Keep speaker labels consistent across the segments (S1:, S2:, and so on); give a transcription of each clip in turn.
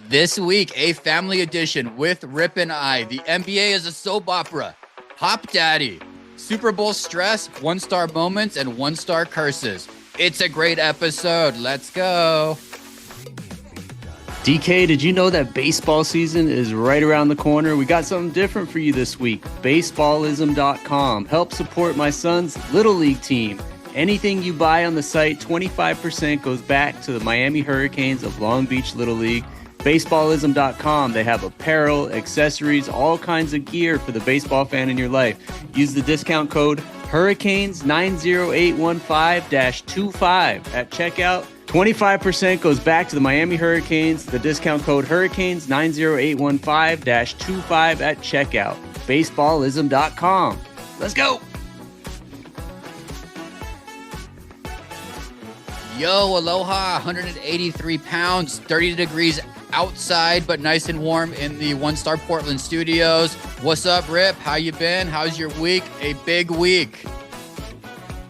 S1: This week, a family edition with Rip and I. The NBA is a soap opera. Hop Daddy, Super Bowl stress, one-star moments, and one-star curses. It's a great episode. Let's go.
S2: DK, did you know that baseball season is right around the corner? We got something different for you this week. Baseballism.com. Help support my son's Little League team. Anything you buy on the site, 25% goes back to the Miami Hurricanes of Long Beach Little League. Baseballism.com. They have apparel, accessories, all kinds of gear for the baseball fan in your life. Use the discount code Hurricanes90815-25 at checkout. 25% goes back to the Miami Hurricanes. The discount code Hurricanes90815-25 at checkout. Baseballism.com. Let's go.
S1: Yo, aloha, 183 pounds, 30 degrees outside, but nice and warm in the One Star Portland studios. What's up, Rip? How you been? How's your week? A big week.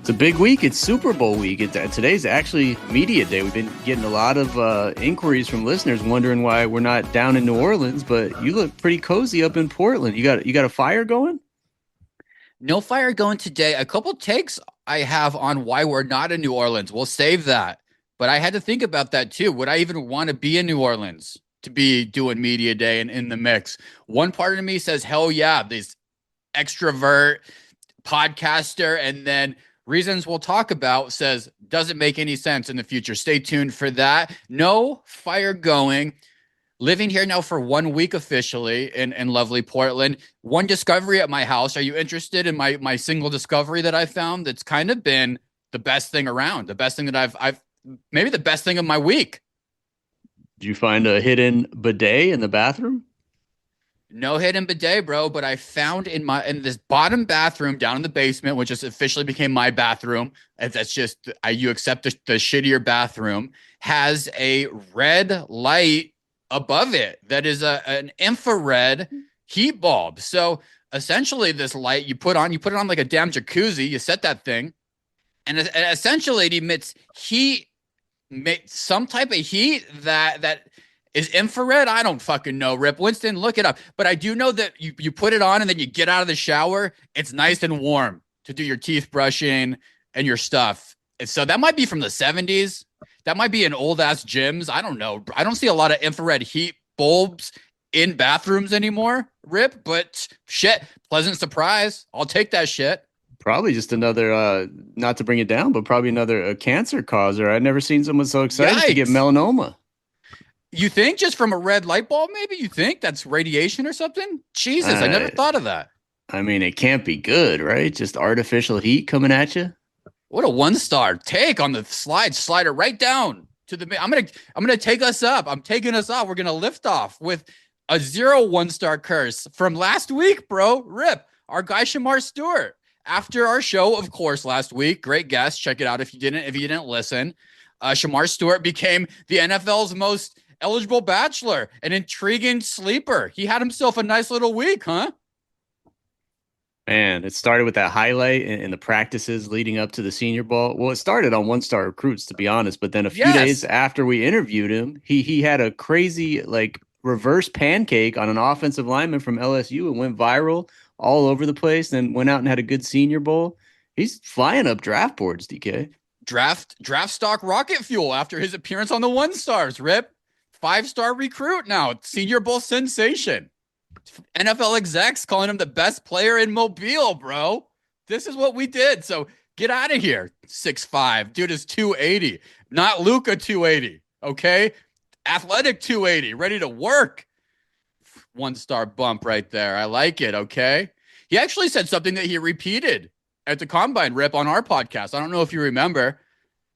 S2: It's a big week. It's Super Bowl week. Today's actually media day. We've been getting a lot of inquiries from listeners wondering why we're not down in New Orleans, but you look pretty cozy up in Portland. You got a fire going?
S1: No fire going today. A couple takes I have on why we're not in New Orleans. We'll save that. But I had to think about that too. Would I even want to be in New Orleans to be doing media day and in the mix? One part of me says, hell yeah, this extrovert podcaster, and then reasons we'll talk about says doesn't make any sense in the future. Stay tuned for that. No fire going. Living here now for 1 week officially in lovely Portland. One discovery at my house. Are you interested in my single discovery that I found? That's kind of been the best thing around. The best thing that I've maybe the best thing of my week.
S2: Did you find a hidden bidet in the bathroom?
S1: No hidden bidet, bro, but I found in this bottom bathroom down in the basement, which just officially became my bathroom. That's just you accept the shittier bathroom, has a red light above it that is an infrared heat bulb. So essentially this light you put it on like a damn jacuzzi. You set that thing, and essentially it emits heat, some type of heat that is infrared. I don't fucking know, Rip. Winston, look it up. But I do know that you put it on and then you get out of the shower. It's nice and warm to do your teeth brushing and your stuff. And so that might be from the 70s. That might be in old ass gyms. I don't know. I don't see a lot of infrared heat bulbs in bathrooms anymore, Rip, but shit, pleasant surprise. I'll take that shit.
S2: Probably just another, not to bring it down, but probably another cancer causer. I've never seen someone so excited to get melanoma.
S1: You think just from a red light bulb, maybe? You think that's radiation or something? Jesus, I never thought of that.
S2: I mean, it can't be good, right? Just artificial heat coming at you.
S1: What a one-star take on the slide. Slide it right down to the. I'm gonna take us up. I'm taking us off. We're gonna lift off with a 0 1-star curse from last week, bro. Rip, our guy Shamar Stewart. After our show, of course, last week, great guest. Check it out if you didn't listen. Shamar Stewart became the NFL's most eligible bachelor, an intriguing sleeper. He had himself a nice little week, huh?
S2: Man, it started with that highlight in the practices leading up to the Senior Bowl. Well, it started on One-Star Recruits, to be honest, but then a few days after we interviewed him, he had a crazy reverse pancake on an offensive lineman from LSU and went viral all over the place. Then went out and had a good Senior Bowl. He's flying up draft boards, DK.
S1: Draft stock rocket fuel after his appearance on the One-Stars, Rip. 5-star recruit now, Senior Bowl sensation. NFL execs calling him the best player in Mobile, bro. This is what we did. So get out of here. 6'5". Dude is 280. Not Luka 280. Okay? Athletic 280. Ready to work. 1-star bump right there. I like it. Okay? He actually said something that he repeated at the Combine, Rip, on our podcast. I don't know if you remember,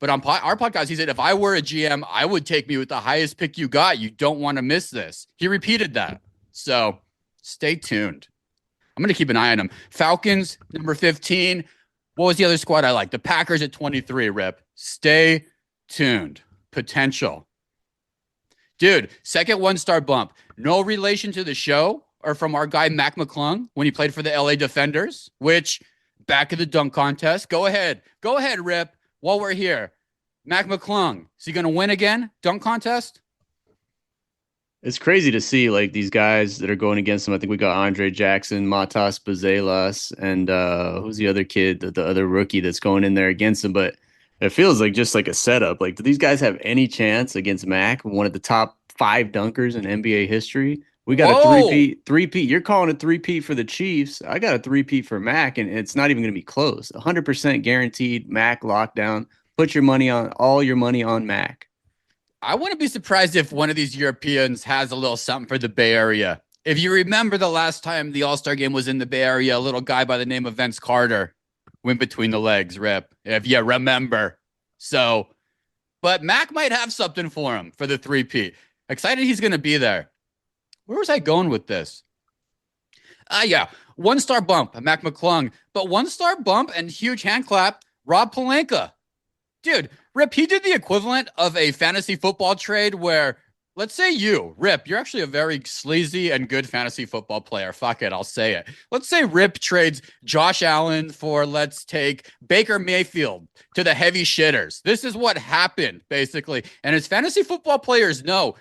S1: but on our podcast, he said, if I were a GM, I would take me with the highest pick you got. You don't want to miss this. He repeated that. So stay tuned. I'm going to keep an eye on him. Falcons, number 15. What was the other squad I like? The Packers at 23, Rip. Stay tuned. Potential. Dude, second 1-star bump. No relation to the show or from our guy Mac McClung when he played for the LA Defenders, which back in the dunk contest. Go ahead, Rip, while we're here. Mac McClung, is he going to win again? Dunk contest?
S2: It's crazy to see like these guys that are going against him. I think we got Andre Jackson, Matas Bazelas, and who's the other kid, the other rookie that's going in there against him. But it feels like just like a setup. Like, do these guys have any chance against Mac, one of the top five dunkers in NBA history? We got a
S1: Whoa.
S2: three-peat. You're calling a three-peat for the Chiefs. I got a three-peat for Mac, and it's not even going to be close. 100% guaranteed Mac lockdown. Put your money on all your money on Mac.
S1: I wouldn't be surprised if one of these Europeans has a little something for the Bay Area. If you remember the last time the All-Star game was in the Bay Area, a little guy by the name of Vince Carter went between the legs, Rip. If you remember. So, but Mac might have something for him for the 3P. Excited he's going to be there. Where was I going with this? Yeah, 1 star bump, Mac McClung, but 1 star bump and huge hand clap, Rob Palenka. Dude, Rip, he did the equivalent of a fantasy football trade where, let's say you, Rip, you're actually a very sleazy and good fantasy football player. Fuck it, I'll say it. Let's say Rip trades Josh Allen for, let's take Baker Mayfield to the heavy shitters. This is what happened, basically. And as fantasy football players know,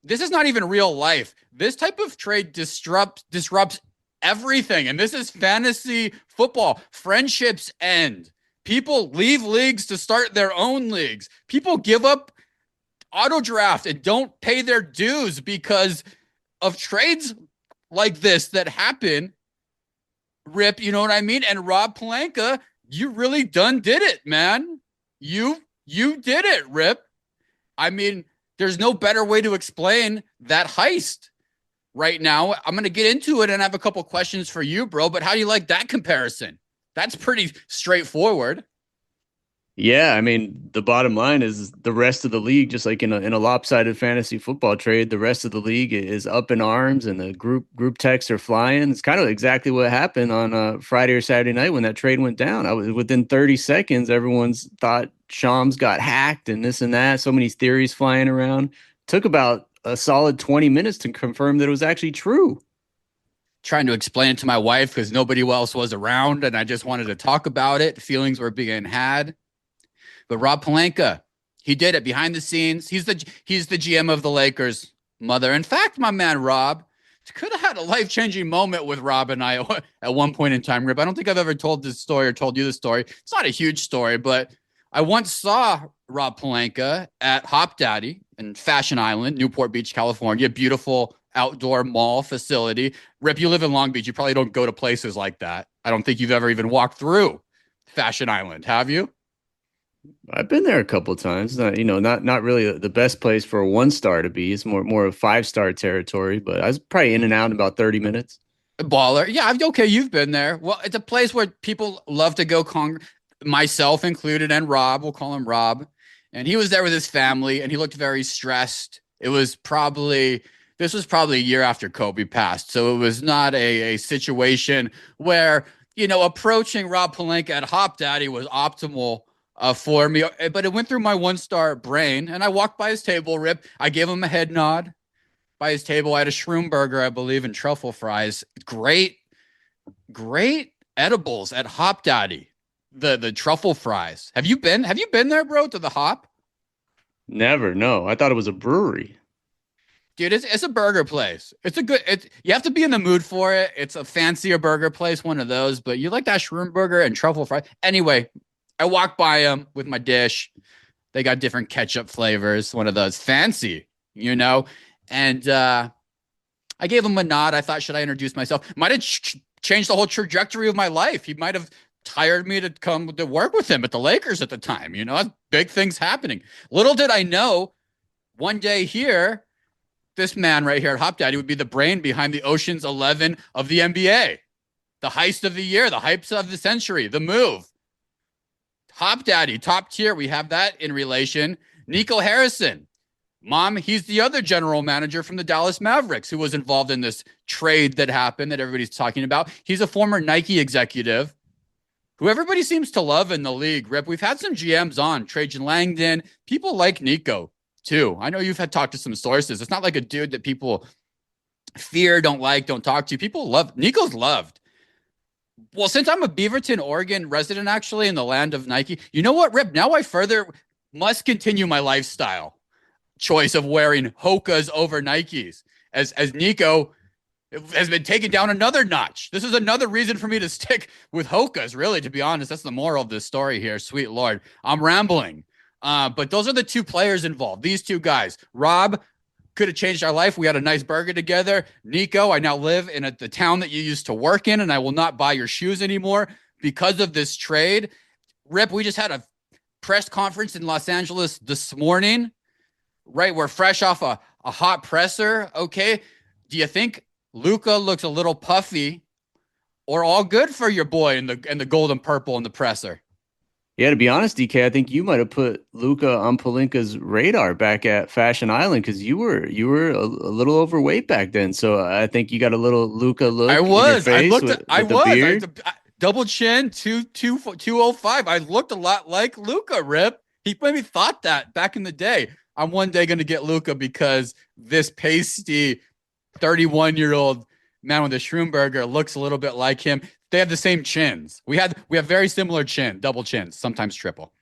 S1: this is not even real life. This type of trade disrupts everything. And this is fantasy football. Friendships end. People leave leagues to start their own leagues. People give up auto draft and don't pay their dues because of trades like this that happen. Rip, you know what I mean? And Rob Palenka, you really done did it, man. You did it, Rip. I mean, there's no better way to explain that heist right now. I'm going to get into it and I have a couple questions for you, bro. But how do you like that comparison? That's pretty straightforward.
S2: Yeah, I mean, the bottom line is the rest of the league, just like in a lopsided fantasy football trade, the rest of the league is up in arms and the group texts are flying. It's kind of exactly what happened on Friday or Saturday night when that trade went down. I was within 30 seconds, everyone's thought Shams got hacked and this and that. So many theories flying around. Took about a solid 20 minutes to confirm that it was actually true.
S1: Trying to explain it to my wife because nobody else was around and I just wanted to talk about it. Feelings were being had. But Rob Palenka, he did it behind the scenes. He's the GM of the Lakers, mother. In fact, my man Rob could have had a life-changing moment with Rob and I at one point in time, Rip. I don't think I've ever told this story or told you the story. It's not a huge story, but I once saw Rob Palenka at Hop Daddy in Fashion Island, Newport Beach, California. Beautiful outdoor mall facility. Rip, you live in Long Beach. You probably don't go to places like that. I don't think you've ever even walked through Fashion Island, have you?
S2: I've been there a couple of times. Not really the best place for a 1 star to be. It's more of 5 star territory, but I was probably in and out in about 30 minutes.
S1: Baller. Yeah, okay, you've been there. Well, it's a place where people love to go, myself included, and Rob, we'll call him Rob. And he was there with his family and he looked very stressed. This was probably a year after Kobe passed. So it was not a situation where, approaching Rob Palenka at Hop Daddy was optimal for me. But it went through my 1 star brain and I walked by his table, Rip. I gave him a head nod by his table. I had a shroom burger, I believe, and truffle fries. Great, great edibles at Hop Daddy. The truffle fries. Have you been there, bro, to the Hop?
S2: Never, no. I thought it was a brewery.
S1: Dude, it's a burger place. You have to be in the mood for it. It's a fancier burger place, one of those, but you like that shroom burger and truffle fries. Anyway, I walked by them with my dish. They got different ketchup flavors, one of those fancy, and I gave him a nod. I thought, should I introduce myself? Might have changed the whole trajectory of my life. He might have hired me to come to work with him at the Lakers at the time. Big things happening. Little did I know, one day here, this man right here at Hop Daddy would be the brain behind the Ocean's 11 of the NBA, the heist of the year, the hypes of the century, the move. Hop Daddy, top tier. We have that in relation. Nico Harrison, mom, he's the other general manager from the Dallas Mavericks who was involved in this trade that happened that everybody's talking about. He's a former Nike executive who everybody seems to love in the league. Rip, we've had some GMs on, Trajan Langdon. People like Nico too. I know you've had talked to some sources. It's not like a dude that people fear, don't like, don't talk to. People love. Nico's loved. Well, since I'm a Beaverton, Oregon resident, actually, in the land of Nike, you know what, Rip? Now I further must continue my lifestyle. choice of wearing Hoka's over Nikes. As Nico has been taken down another notch. This is another reason for me to stick with Hoka's, really, to be honest. That's the moral of this story here. Sweet Lord. I'm rambling. But those are the two players involved. These two guys. Rob could have changed our life. We had a nice burger together. Nico, I now live in the town that you used to work in, and I will not buy your shoes anymore because of this trade. Rip, we just had a press conference in Los Angeles this morning, right? We're fresh off a hot presser. Okay. Do you think Luka looks a little puffy or all good for your boy in the gold and purple in the presser?
S2: Yeah, to be honest, DK, I think you might have put Luca on Palinka's radar back at Fashion Island because you were a little overweight back then. So I think you got a little Luca
S1: I
S2: look in your
S1: was. I
S2: face
S1: looked. I
S2: with the
S1: was.
S2: beard.
S1: Double chin, 205. I looked a lot like Luca. Rip. He maybe thought that back in the day. I'm one day going to get Luca because this pasty 31-year-old man with a Schroomberger looks a little bit like him. They have the same chins. We have very similar double chins, sometimes triple.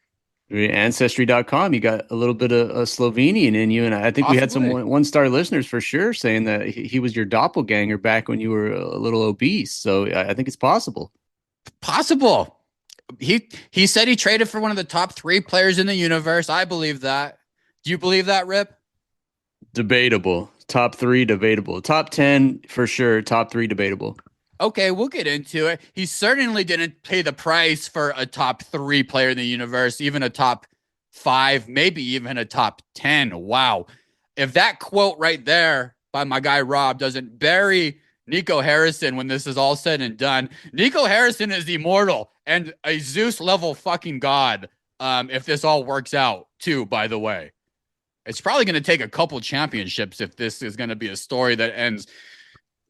S2: Ancestry.com, you got a little bit of a Slovenian in you. And I think we had some
S1: Possibly.
S2: one-star listeners for sure saying that he was your doppelganger back when you were a little obese. So I think it's possible.
S1: Possible. He said he traded for one of the top 3 players in the universe. I believe that. Do you believe that, Rip?
S2: Debatable. Top 3, debatable. Top 10 for sure. Top 3, debatable.
S1: Okay, we'll get into it. He certainly didn't pay the price for a top 3 player in the universe, even a top 5, maybe even a top 10. Wow. If that quote right there by my guy Rob doesn't bury Nico Harrison when this is all said and done, Nico Harrison is immortal and a Zeus level fucking god. If this all works out, too, by the way. It's probably going to take a couple championships if this is going to be a story that ends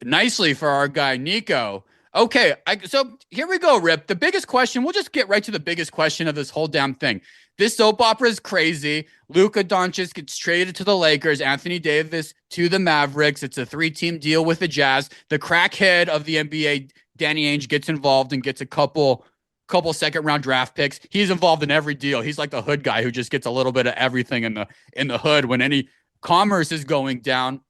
S1: nicely for our guy Nico. Okay, so here we go, Rip. The biggest question, we'll just get right to the biggest question of this whole damn thing. This soap opera is crazy. Luka Doncic gets traded to the Lakers, Anthony Davis to the Mavericks. It's a 3-team deal with the Jazz. The crackhead of the NBA, Danny Ainge, gets involved and gets a couple second-round draft picks. He's involved in every deal. He's like the hood guy who just gets a little bit of everything in the hood when any commerce is going down.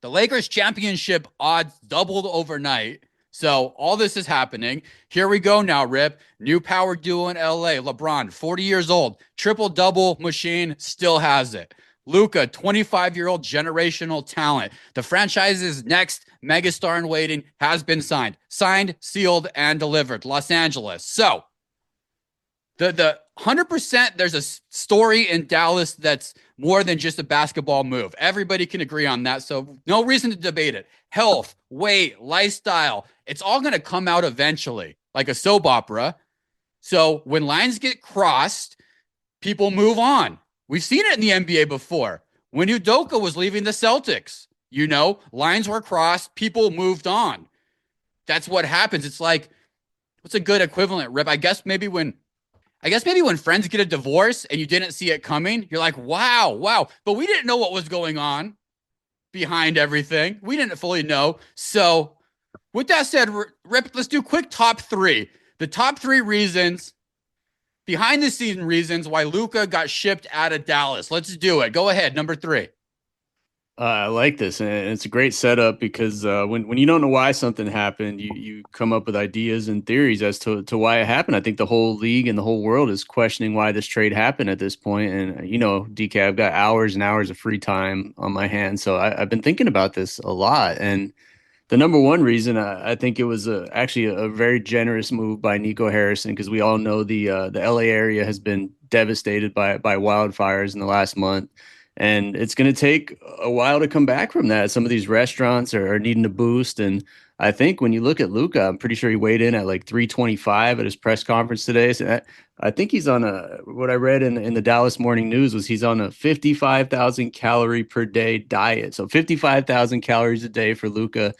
S1: The Lakers championship odds doubled overnight. So all this is happening. Here we go now, Rip. New power duo in LA. LeBron, 40 years old. Triple-double machine, still has it. Luka, 25-year-old generational talent. The franchise's next megastar in waiting has been signed. Signed, sealed, and delivered. Los Angeles. So the 100%, there's a story in Dallas that's more than just a basketball move. Everybody can agree on that. So no reason to debate it. Health, weight, lifestyle, it's all going to come out eventually, like a soap opera. So when lines get crossed, people move on. We've seen it in the NBA before. When Udoka was leaving the Celtics, lines were crossed, people moved on. That's what happens. It's like, what's a good equivalent, Rip? I guess maybe when friends get a divorce and you didn't see it coming, you're like, wow. But we didn't know what was going on behind everything. We didn't fully know. So with that said, Rip, let's do quick top 3. The top 3 reasons, behind the scene reasons why Luka got shipped out of Dallas. Let's do it. Go ahead. Number 3.
S2: I like this, and it's a great setup because when you don't know why something happened, you come up with ideas and theories as to why it happened. I think the whole league and the whole world is questioning why this trade happened at this point. And DK, I've got hours and hours of free time on my hands, so I've been thinking about this a lot. And the number one reason I think it was actually a very generous move by Nico Harrison because we all know the LA area has been devastated by wildfires in the last month. And it's going to take a while to come back from that. Some of these restaurants are needing a boost. And I think when you look at Luka, I'm pretty sure he weighed in at like 325 at his press conference today. So I think he's on what I read in the Dallas Morning News was he's on a 55,000 calorie per day diet. So 55,000 calories a day for Luka.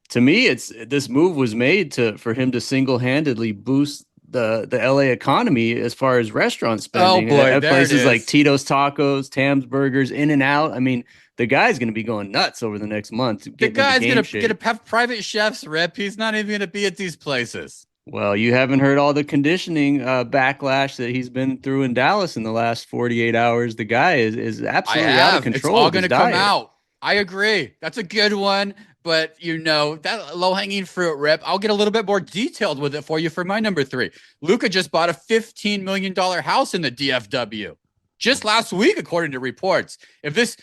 S2: To me, this move was made for him to single-handedly boost the LA economy as far as restaurant spending.
S1: Oh boy,
S2: at
S1: there it
S2: places like
S1: is.
S2: Tito's Tacos, Tam's Burgers, In-N-Out. I mean, the guy's going to be going nuts over the next month,
S1: The
S2: getting into
S1: guy's
S2: game
S1: gonna
S2: shape.
S1: have private chefs, Rip. He's not even gonna be at these places.
S2: Well, you haven't heard all the conditioning backlash that he's been through in Dallas in the last 48 hours. The guy is
S1: I
S2: absolutely out of
S1: have. It's
S2: control
S1: all
S2: with
S1: going
S2: his
S1: to come
S2: diet.
S1: out. I agree. That's a good one. But that low hanging fruit, Rip. I'll get a little bit more detailed with it for you for my number three. Luca just bought a $15 million house in the DFW just last week, according to reports. If this,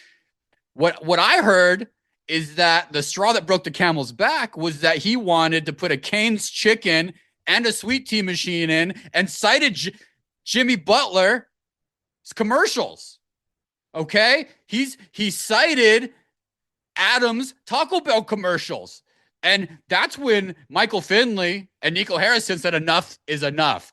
S1: what I heard is that the straw that broke the camel's back was that he wanted to put a Cane's chicken and a sweet tea machine in and cited Jimmy Butler's commercials. Okay, he cited Adams Taco Bell commercials, and that's when Michael Finley and Nico Harrison said enough is enough.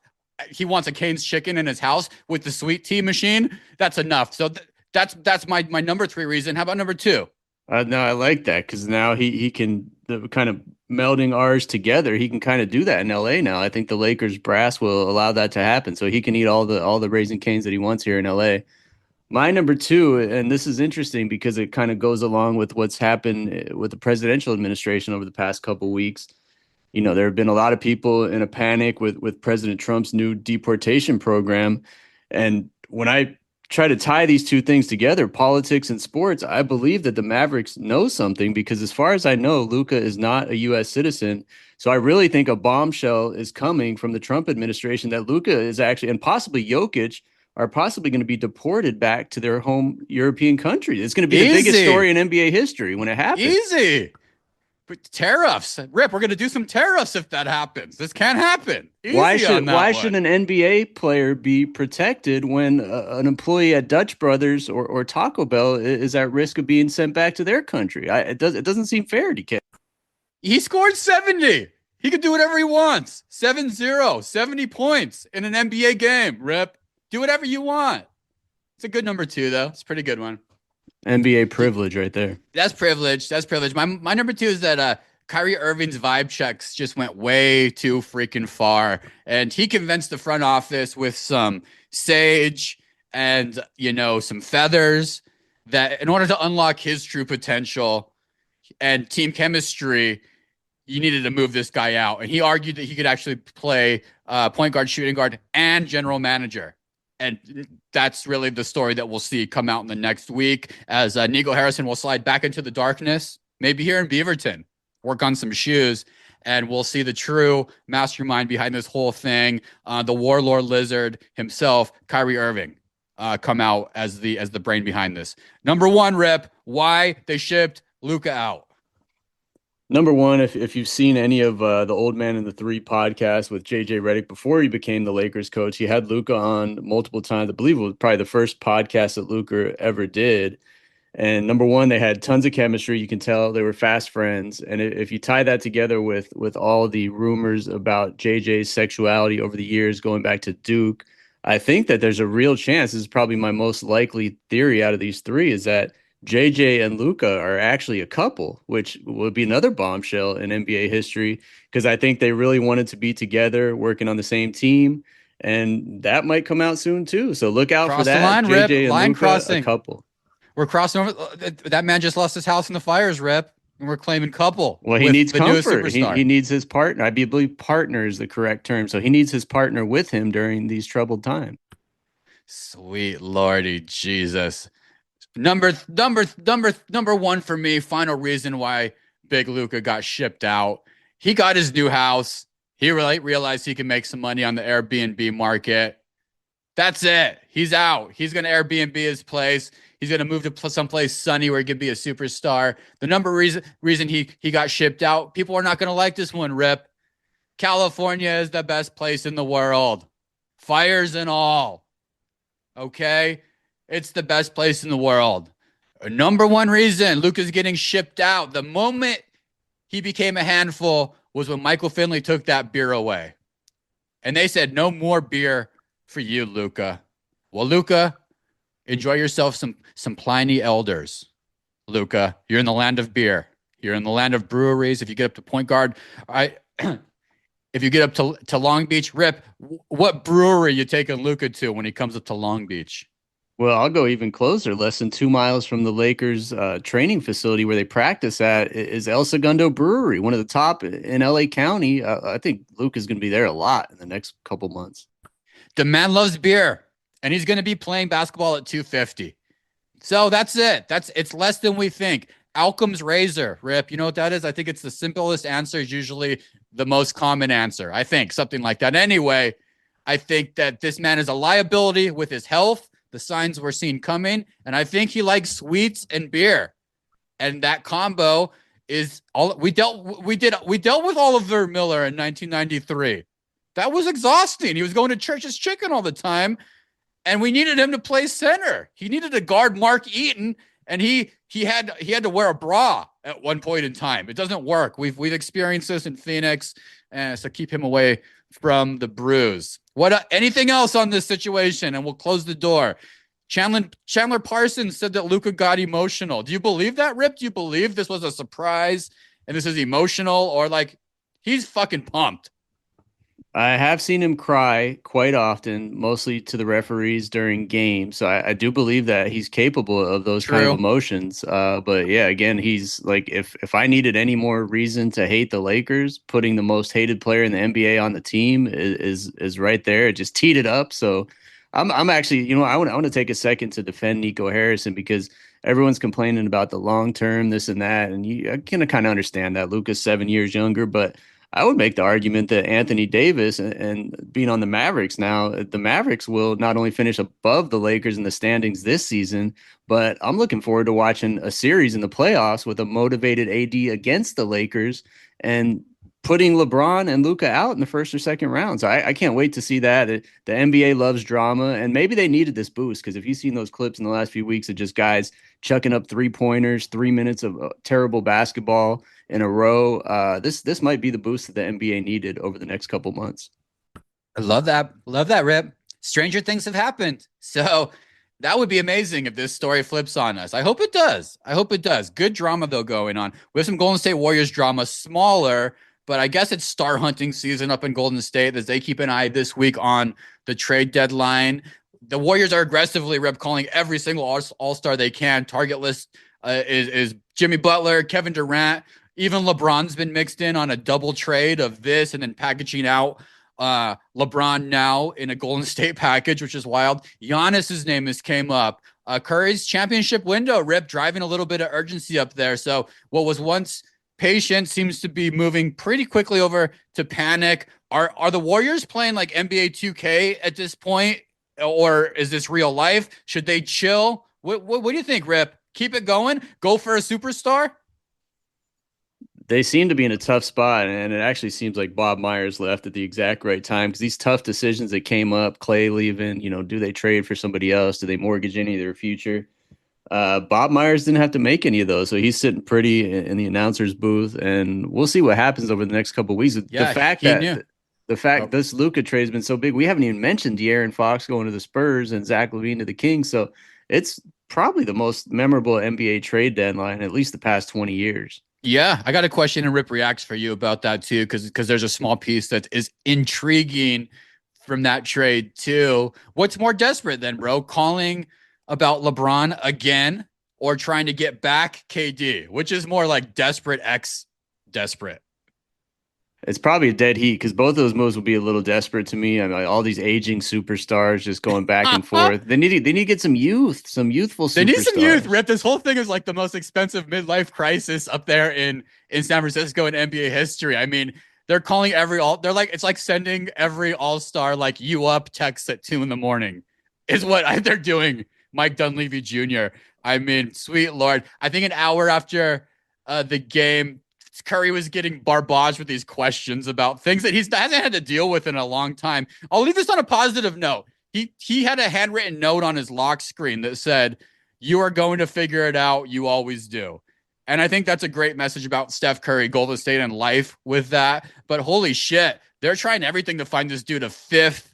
S1: He wants a Cane's chicken in his house with the sweet tea machine. That's enough. So that's my number three reason. How about number two?
S2: No, I like that because now he can the kind of melding ours together. He can kind of do that in LA now. I think the Lakers brass will allow that to happen, so he can eat all the Raising Canes that he wants here in LA. My number two, and this is interesting because it kind of goes along with what's happened with the presidential administration over the past couple weeks. There have been a lot of people in a panic with President Trump's new deportation program. And when I try to tie these two things together, politics and sports, I believe that the Mavericks know something because as far as I know, Luka is not a US citizen. So I really think a bombshell is coming from the Trump administration that Luka is actually, and possibly Jokic, are possibly going to be deported back to their home European country. It's going to be the biggest
S1: Easy,
S2: story in NBA history when it happens.
S1: easy. But tariffs, Rip. We're gonna do some tariffs if that happens. This can't happen.
S2: Why
S1: Easy on
S2: should
S1: that
S2: why should
S1: one.
S2: an NBA player be protected when an employee at Dutch Brothers or Taco Bell is at risk of being sent back to their country? It doesn't seem fair to Ken.
S1: He scored 70. He could do whatever he wants. 7-0, 70 points in an NBA game, Rip. Do whatever you want. It's a good number two, though. It's a pretty good one.
S2: NBA privilege right there.
S1: That's privilege. That's privilege. My number two is that Kyrie Irving's vibe checks just went way too freaking far. And he convinced the front office with some sage and, some feathers that in order to unlock his true potential and team chemistry, you needed to move this guy out. And he argued that he could actually play point guard, shooting guard, and general manager. And that's really the story that we'll see come out in the next week as Nico Harrison will slide back into the darkness, maybe here in Beaverton, work on some shoes, and we'll see the true mastermind behind this whole thing, the warlord lizard himself, Kyrie Irving, come out as the brain behind this. Number one, Rip, why they shipped Luca out.
S2: Number one, if you've seen any of the Old Man and the Three podcast with JJ Redick before he became the Lakers coach, he had Luca on multiple times. I believe it was probably the first podcast that Luca ever did. And number one, they had tons of chemistry. You can tell they were fast friends. And if you tie that together with all the rumors about JJ's sexuality over the years, going back to Duke, I think that there's a real chance. This is probably my most likely theory out of these three is that JJ and Luca are actually a couple, which would be another bombshell in NBA history because I think they really wanted to be together, working on the same team, and that might come out soon too. So look out for
S1: Cross the
S2: that.
S1: line, Rip.
S2: JJ and
S1: Line
S2: Luca, a
S1: crossing.
S2: couple.
S1: We're crossing over. That man just lost his house in the fires, Rip. And we're claiming couple
S2: Well, he
S1: with
S2: needs
S1: the newest
S2: comfort.
S1: superstar.
S2: He needs his partner. I believe partner is the correct term. So he needs his partner with him during these troubled times.
S1: Sweet Lordy Jesus. Number one for me, final reason why Big Luca got shipped out. He got his new house. He really realized he can make some money on the Airbnb market. That's it. He's out. He's going to Airbnb his place. He's going to move to someplace sunny where he could be a superstar. The number reason he got shipped out, people are not going to like this one, Rip. California is the best place in the world. Fires and all. Okay? It's the best place in the world. Number one reason Luka's getting shipped out. The moment he became a handful was when Michael Finley took that beer away. And they said, no more beer for you, Luka. Well, Luka, enjoy yourself some Pliny Elders. Luka, you're in the land of beer. You're in the land of breweries. If you get up to point guard, if you get up to Long Beach, Rip, what brewery you taking Luka to when he comes up to Long Beach?
S2: Well, I'll go even closer. Less than 2 miles from the Lakers training facility where they practice at is El Segundo Brewery, one of the top in LA County. I think Luke is going to be there a lot in the next couple months.
S1: The man loves beer, and he's going to be playing basketball at 250. So that's it. It's less than we think. Alcom's razor, Rip. You know what that is? I think it's the simplest answer is usually the most common answer. I think something like that. Anyway, I think that this man is a liability with his health. The signs we're seeing coming, and I think he likes sweets and beer, and that combo is all we dealt with Oliver Miller in 1993. That was exhausting. He was going to Church's Chicken all the time, and we needed him to play center. He needed to guard Mark Eaton, and he had to wear a bra at one point in time. It doesn't work. We've experienced this in Phoenix, and so keep him away from the bruise. What anything else on this situation, and we'll close the door. Chandler Parsons said that Luka got emotional. Do you believe that, Rip? Do you believe this was a surprise and this is emotional, or like he's fucking pumped?
S2: I have seen him cry quite often, mostly to the referees during games. So I do believe that he's capable of those kind of
S1: True.
S2: emotions. But yeah, again, he's like, if I needed any more reason to hate the Lakers, putting the most hated player in the NBA on the team is right there. It just teed it up. So I'm actually, I want to take a second to defend Nico Harrison because everyone's complaining about the long term, this and that, and I can kind of understand that. Luka's 7 years younger, but I would make the argument that Anthony Davis and being on the Mavericks now, the Mavericks will not only finish above the Lakers in the standings this season, but I'm looking forward to watching a series in the playoffs with a motivated AD against the Lakers and putting LeBron and Luka out in the first or second rounds. I can't wait to see that. The NBA loves drama, and maybe they needed this boost because if you've seen those clips in the last few weeks of just guys chucking up 3 pointers, 3 minutes of terrible basketball in a row. This might be the boost that the NBA needed over the next couple months.
S1: I love that. Love that, Rip. Stranger things have happened. So that would be amazing if this story flips on us. I hope it does. I hope it does. Good drama, though, going on. We have some Golden State Warriors drama, smaller, but I guess it's star hunting season up in Golden State as they keep an eye this week on the trade deadline. The Warriors are aggressively Rip calling every single all-star they can. Target list is Jimmy Butler, Kevin Durant. Even LeBron's been mixed in on a double trade of this and then packaging out LeBron now in a Golden State package, which is wild. Giannis's name has came up. Curry's championship window, Rip, driving a little bit of urgency up there. So what was once patient seems to be moving pretty quickly over to panic. Are the Warriors playing like NBA 2K at this point, or is this real life? Should they chill? What do you think, Rip? Keep it going? Go for a superstar?
S2: They seem to be in a tough spot, and it actually seems like Bob Myers left at the exact right time because these tough decisions that came up, Clay leaving, do they trade for somebody else? Do they mortgage any of their future? Bob Myers didn't have to make any of those, so he's sitting pretty in the announcer's booth, and we'll see what happens over the next couple of weeks.
S1: Yeah, he knew.
S2: The fact
S1: Oh,
S2: this Luka trade has been so big, we haven't even mentioned De'Aaron Fox going to the Spurs and Zach LaVine to the Kings, so it's probably the most memorable NBA trade deadline at least the past 20 years.
S1: yeah, I got a question and Rip reacts for you about that too, because there's a small piece that is intriguing from that trade too. What's more desperate than bro? Calling about LeBron again or trying to get back KD, which is more like desperate X desperate.
S2: It's probably a dead heat because both of those moves will be a little desperate to me. I mean, like, all these aging superstars just going back and forth. They need to get some youth, some youthful
S1: They need some youth,
S2: superstars.
S1: Rip. This whole thing is like the most expensive midlife crisis up there in San Francisco in NBA history. I mean, they're calling they're like it's like sending every all-star like you up text at 2 a.m. is what they're doing. Mike Dunleavy Jr. I mean, sweet Lord. I think an hour after the game, Curry was getting barbaged with these questions about things that he hasn't had to deal with in a long time. I'll leave this on a positive note. He had a handwritten note on his lock screen that said, "You are going to figure it out. You always do." And I think that's a great message about Steph Curry, Golden State, and life with that. But holy shit, they're trying everything to find this dude a fifth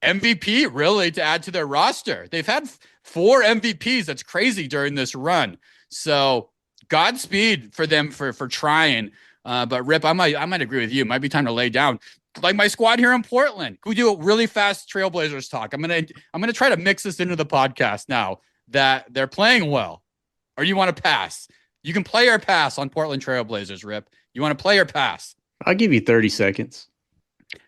S1: MVP, really, to add to their roster. They've had four MVPs. That's crazy during this run. So Godspeed for them for trying. But Rip, I might agree with you. It might be time to lay down. like my squad here in Portland. Can we do a really fast Trailblazers talk? I'm gonna try to mix this into the podcast now that they're playing well. Or you want to pass? You can play or pass on Portland Trailblazers, Rip. You want to play or pass?
S2: I'll give you 30 seconds.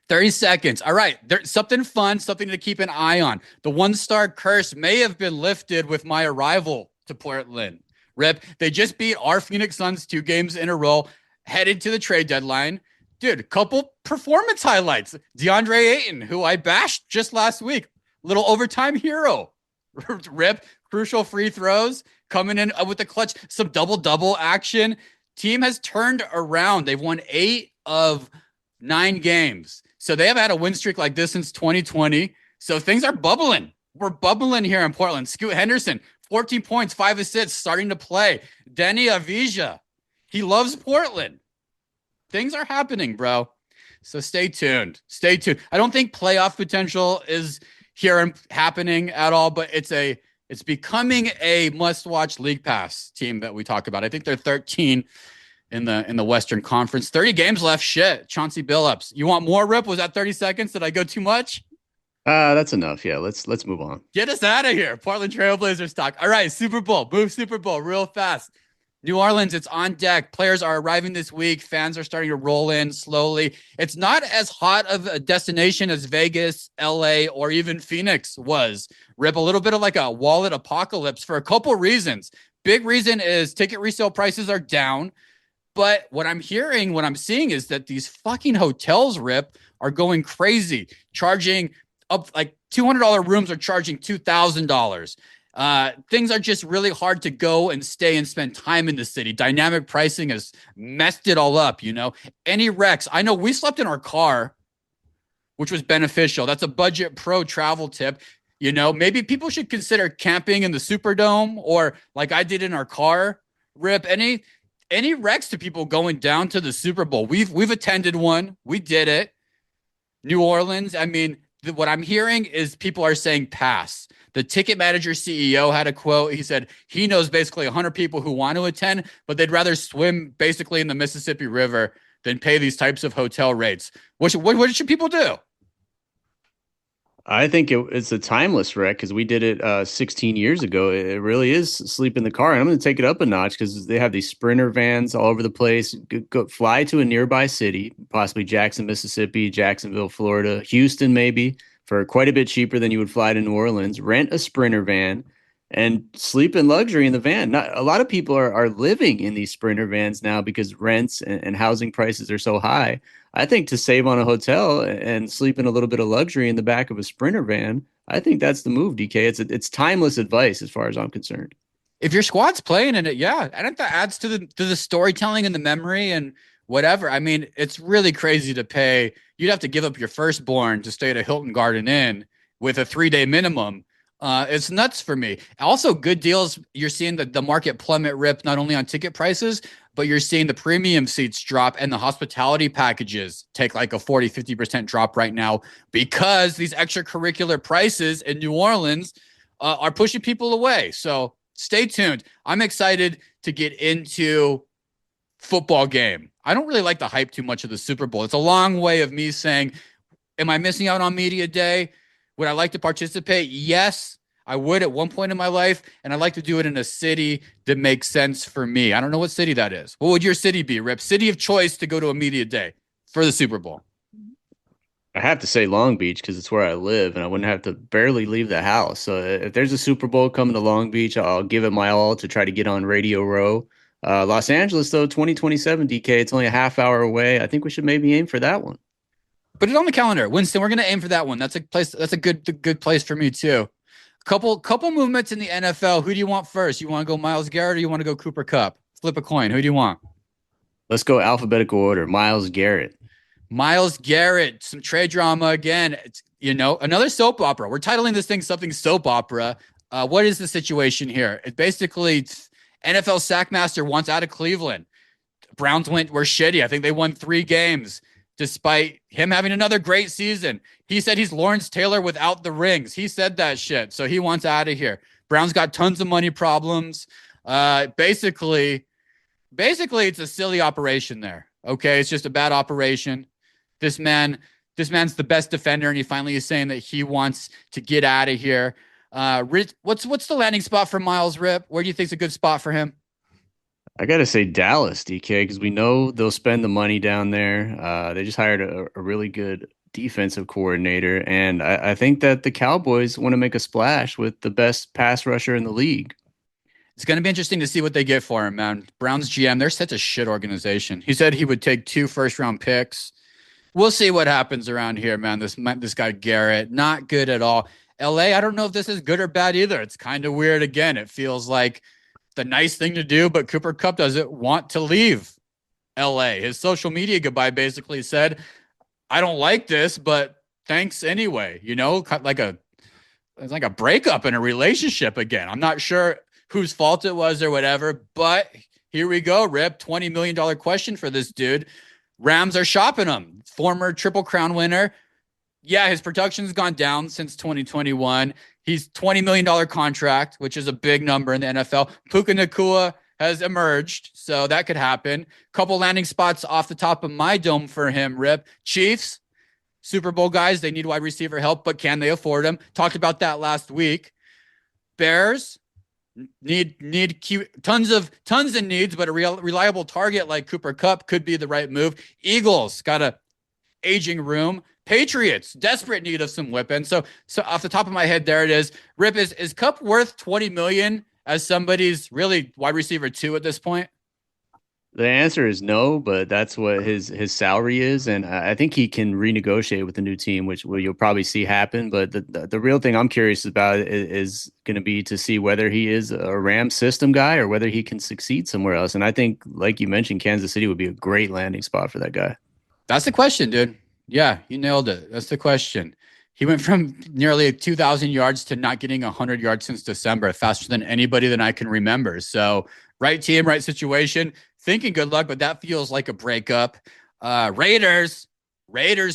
S1: 30 seconds. All right. There's something fun, something to keep an eye on. The one-star curse may have been lifted with my arrival to Portland. Rip, they just beat our Phoenix Suns 2 games in a row, headed to the trade deadline. Dude, couple performance highlights. DeAndre Ayton, who I bashed just last week, little overtime hero. Rip, crucial free throws, coming in with the clutch, some double-double action. Team has turned around. They've won 8 of 9 games. So they haven't had a win streak like this since 2020. So things are bubbling. We're bubbling here in Portland. Scoot Henderson, 14 points, 5 assists, starting to play. Denny Avija, he loves Portland. Things are happening, bro. So stay tuned. Stay tuned. I don't think playoff potential is here and happening at all, but it's becoming a must-watch League Pass team that we talk about. I think they're 13 in the Western Conference. 30 games left. Shit. Chauncey Billups. You want more, Rip? Was that 30 seconds? Did I go too much?
S2: That's enough. Yeah, let's move on.
S1: Get us out of here. Portland Trailblazers talk. All right, Super Bowl. Move Super Bowl real fast. New Orleans, it's on deck. Players are arriving this week. Fans are starting to roll in slowly. It's not as hot of a destination as Vegas, LA, or even Phoenix was. Rip, a little bit of like a wallet apocalypse for a couple reasons. Big reason is ticket resale prices are down. But what I'm hearing, what I'm seeing is that these fucking hotels, Rip, are going crazy, charging up like $200 rooms are charging $2,000. Things are just really hard to go and stay and spend time in the city. Dynamic pricing has messed it all up, you know. Any wrecks? I know we slept in our car, which was beneficial. That's a budget pro travel tip. You know, maybe people should consider camping in the Superdome or like I did in our car. Rip, any wrecks to people going down to the Super Bowl? We've attended one. We did it. New Orleans. I mean, what I'm hearing is people are saying pass. The ticket manager CEO had a quote. He said he knows basically 100 people who want to attend, but they'd rather swim basically in the Mississippi River than pay these types of hotel rates. What should people do?
S2: I think it's a timeless wreck because we did it 16 years ago. It really is sleep in the car. And I'm going to take it up a notch because they have these Sprinter vans all over the place. Go fly to a nearby city, possibly Jackson, Mississippi, Jacksonville, Florida, Houston, maybe, for quite a bit cheaper than you would fly to New Orleans. Rent a Sprinter van and sleep in luxury in the van. Not a lot of people are living in these Sprinter vans now because rents and housing prices are so high. I think to save on a hotel and sleep in a little bit of luxury in the back of a Sprinter van, I think that's the move, DK. It's timeless advice as far as I'm concerned.
S1: If your squad's playing in it, yeah, I think that adds to the storytelling and the memory and whatever. I mean, it's really crazy to pay. You'd have to give up your firstborn to stay at a Hilton Garden Inn with a 3-day minimum. It's nuts for me. Also, good deals. You're seeing the market plummet, Rip, not only on ticket prices, but you're seeing the premium seats drop and the hospitality packages take like a 40-50% drop right now because these extracurricular prices in New Orleans are pushing people away. So stay tuned. I'm excited to get into football game. I don't really like the hype too much of the Super Bowl. It's a long way of me saying, am I missing out on media day? Would I like to participate? Yes, I would at one point in my life, and I'd like to do it in a city that makes sense for me. I don't know what city that is. What would your city be, Rip? City of choice to go to a media day for the Super Bowl.
S2: I have to say Long Beach because it's where I live and I wouldn't have to barely leave the house. So if there's a Super Bowl coming to Long Beach, I'll give it my all to try to get on Radio Row. Los Angeles, though, 2027, DK, it's only a half hour away. I think we should maybe aim for that one.
S1: Put it on the calendar. Winston, we're going to aim for that one. That's a place. That's a good place for me too. Couple movements in the NFL. Who do you want first? You want to go Myles Garrett or you want to go Cooper Kupp? Flip a coin. Who do you want?
S2: Let's go alphabetical order. Myles Garrett.
S1: Myles Garrett. Some trade drama again. It's, another soap opera. We're titling this thing something soap opera. What is the situation here? It basically NFL Sackmaster wants out of Cleveland. Browns were shitty. I think they won 3 games. Despite him having another great season. He said he's Lawrence Taylor without the rings. He said that shit. So he wants out of here. Brown's got tons of money problems. Basically, it's a silly operation there. Okay. It's just a bad operation. This man this man's the best defender, and he finally is saying that he wants to get out of here. What's the landing spot for Miles Rip? Where do you think's a good spot for him?
S2: I gotta say Dallas, DK, because we know they'll spend the money down there. They just hired a really good defensive coordinator, and I think that the Cowboys want to make a splash with the best pass rusher in the league.
S1: It's going to be interesting to see what they get for him, man. Browns GM, they're such a shit organization. He said he would take 2 first-round picks. We'll see what happens around here, man. This guy Garrett, not good at all. LA, I don't know if this is good or bad either. It's kind of weird. Again, it feels like the nice thing to do, but Cooper Kupp doesn't want to leave LA. His social media goodbye basically said, I don't like this, but thanks anyway. It's like a breakup in a relationship again. I'm not sure whose fault it was or whatever, but here we go, Rip. $20 million question for this dude. Rams are shopping him. Former Triple Crown winner. Yeah, his production's gone down since 2021. He's $20 million contract, which is a big number in the NFL. Puka Nacua has emerged, so that could happen. Couple landing spots off the top of my dome for him, Rip. Chiefs, Super Bowl guys, they need wide receiver help, but can they afford him? Talked about that last week. Bears need tons of needs, but a reliable target like Cooper Kupp could be the right move. Eagles got a aging room. Patriots desperate need of some weapons. So off the top of my head, there it is. Rip, is Kupp worth 20 million as somebody's really wide receiver 2 at this point?
S2: The answer is no, but that's what his salary is, and I think he can renegotiate with the new team, which you'll probably see happen. But the real thing I'm curious about is going to be to see whether he is a Ram system guy or whether he can succeed somewhere else. And I think, like you mentioned, Kansas City would be a great landing spot for that guy.
S1: That's the question, dude. Yeah, you nailed it. That's the question. He went from nearly 2,000 yards to not getting 100 yards since December, faster than anybody that I can remember. So, right team, right situation. Thinking good luck, but that feels like a breakup. Raiders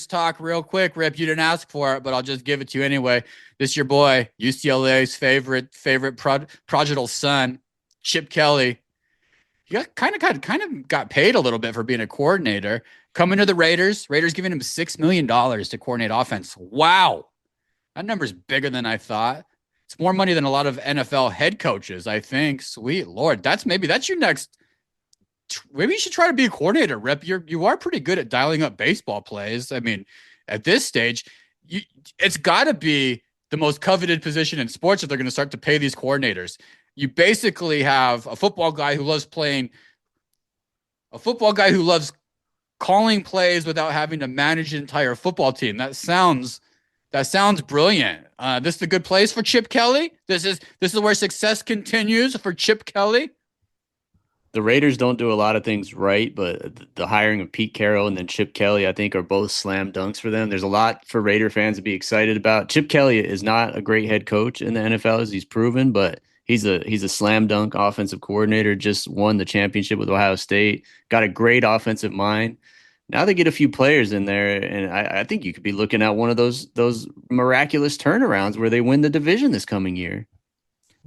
S1: talk real quick. Rip, you didn't ask for it, but I'll just give it to you anyway. This is your boy, UCLA's favorite prodigal son, Chip Kelly. He kind of got paid a little bit for being a coordinator. Coming to the Raiders giving him $6 million to coordinate offense. Wow. That number's bigger than I thought. It's more money than a lot of NFL head coaches, I think. Sweet Lord. That's your next. Maybe you should try to be a coordinator, Rip. You are pretty good at dialing up baseball plays. I mean, at this stage, it's got to be the most coveted position in sports if they're going to start to pay these coordinators. You basically have a football guy who loves calling plays without having to manage an entire football team. That sounds brilliant. This is a good place for Chip Kelly. This is where success continues for Chip Kelly.
S2: The Raiders don't do a lot of things right, but the hiring of Pete Carroll and then Chip Kelly, I think, are both slam dunks for them. There's a lot for Raider fans to be excited about. Chip Kelly is not a great head coach in the NFL, as he's proven, but he's a slam dunk offensive coordinator. Just won the championship with Ohio State. Got a great offensive mind. Now they get a few players in there, and I think you could be looking at one of those miraculous turnarounds where they win the division this coming year.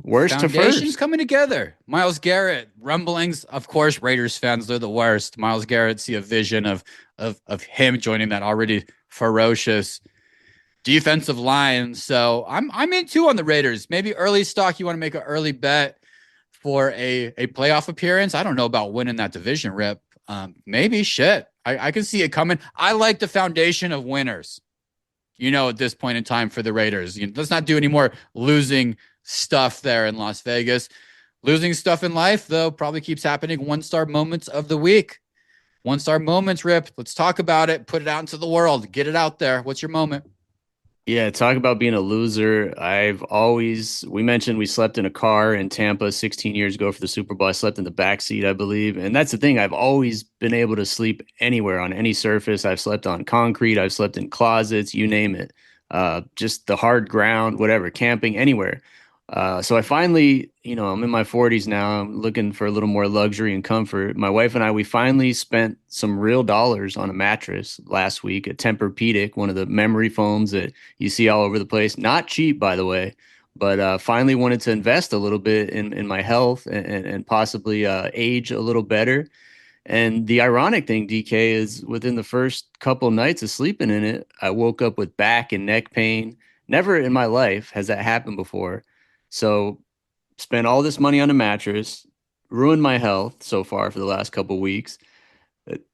S2: Worst to first.
S1: Coming together. Myles Garrett, rumblings. Of course, Raiders fans, they're the worst. Myles Garrett, see a vision of him joining that already ferocious defensive line. So I'm in too on the Raiders. Maybe early stock, you want to make an early bet for a playoff appearance. I don't know about winning that division, Rip. Maybe shit. I can see it coming. I like the foundation of winners. At this point in time for the Raiders. Let's not do any more losing stuff there in Las Vegas. Losing stuff in life, though, probably keeps happening. 1-star moments of the week. 1-star moments, Rip. Let's talk about it. Put it out into the world. Get it out there. What's your moment?
S2: Yeah, talk about being a loser. We mentioned we slept in a car in Tampa 16 years ago for the Super Bowl. I slept in the back seat, I believe. And that's the thing. I've always been able to sleep anywhere on any surface. I've slept on concrete. I've slept in closets, you name it. Just the hard ground, whatever, camping, anywhere. So I finally, I'm in my 40s now. I'm looking for a little more luxury and comfort. My wife and I, we finally spent some real dollars on a mattress last week, a Tempur-Pedic, one of the memory foams that you see all over the place. Not cheap, by the way, but finally wanted to invest a little bit in my health and possibly age a little better. And the ironic thing, DK, is within the first couple nights of sleeping in it, I woke up with back and neck pain. Never in my life has that happened before. So spent all this money on a mattress, ruined my health so far for the last couple weeks.